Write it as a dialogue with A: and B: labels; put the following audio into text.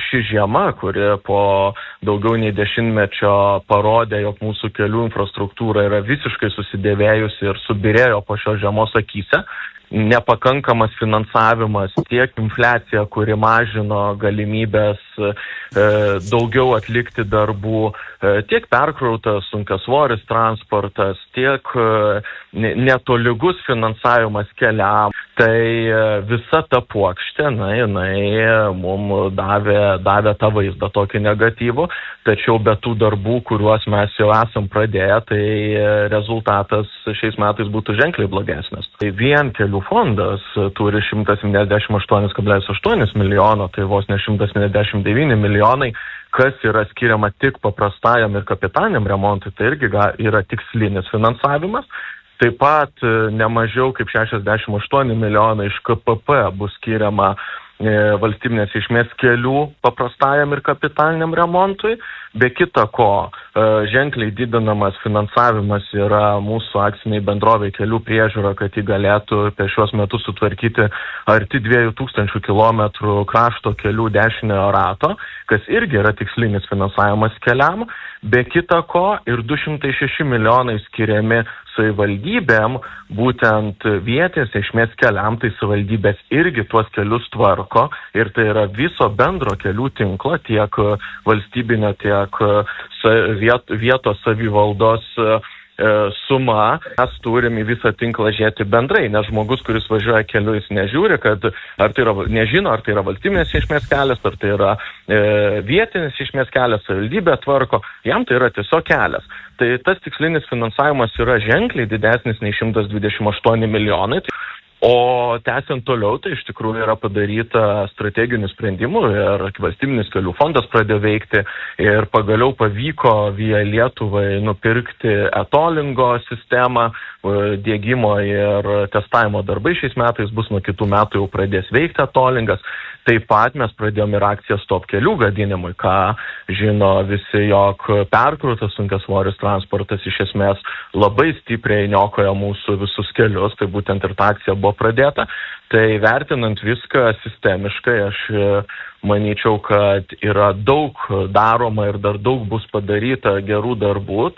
A: ši žiema, kuri po daugiau nei 10-mečio parodė, jog mūsų kelių infrastruktūra yra visiškai susidėvėjusi ir subirėjo po šios žiemos akyse, nepakankamas finansavimas, tiek infliacija, kuri mažino galimybės daugiau atlikti darbų, tiek perkrautas sunkiasvoris transportas, tiek netolygus finansavimas keliam. Tai visa ta puokštė, jinai mums davė tą vaizdą tokį negatyvų, tačiau be tų darbų, kuriuos mes jau esam pradėję, tai rezultatas šiais metais būtų ženkliai blogesnis. Tai vien kelių fondas turi 178,8 milijono, tai vos ne 179 milijonai, kas yra skiriama tik paprastajam ir kapitaliniam remontui, tai irgi yra tikslinis finansavimas. Taip pat nemažiau kaip 68 milijonai iš KPP bus skiriama valstybinės reikšmės kelių paprastajam ir kapitaliniam remontui. Be kita ko, ženkliai didinamas finansavimas yra mūsų akciniai bendrovei Kelių priežiūra, kad ji galėtų per šiuos metus sutvarkyti arti 2000 kilometrų krašto kelių dešiniojo rato, kas irgi yra tikslinis finansavimas keliam. Be kita ko, ir 206 milijonai skiriami savivaldybėm, būtent vietės reikšmės keliam, tai savivaldybės irgi tuos kelius tvarko ir tai yra viso bendro kelių tinklo, tiek valstybinio, tiek vietos savivaldos suma. Mes turim į visą tinklą žiūrėti bendrai, nes žmogus, kuris važiuoja keliu, jis nežiūri, kad nežino, ar tai yra valstybinės reikšmės kelias, ar tai yra vietinės reikšmės kelias, savivaldybė tvarko, jam tai yra tiesiog kelias. Tai tas tikslinis finansavimas yra ženkliai didesnis nei 128 milijonai. O tęsiant toliau, tai iš tikrųjų yra padaryta strateginių sprendimų ir valstybinis kelių fondas pradėjo veikti ir pagaliau pavyko Via Lietuvai nupirkti e-tollingo sistemą, diegimo ir testavimo darbai šiais metais bus, nuo kitų metų jau pradės veikti e-tollingas. Taip pat mes pradėjome ir akciją Stop kelių gadinimui, ką žino visi, jog perkrautas sunkiasvoris transportas iš esmės labai stipriai niokoja mūsų visus kelius, tai būtent ir ta akcija buvo pradėta. Tai vertinant viską sistemiškai, aš manyčiau, kad yra daug daroma ir dar daug bus padaryta gerų darbų.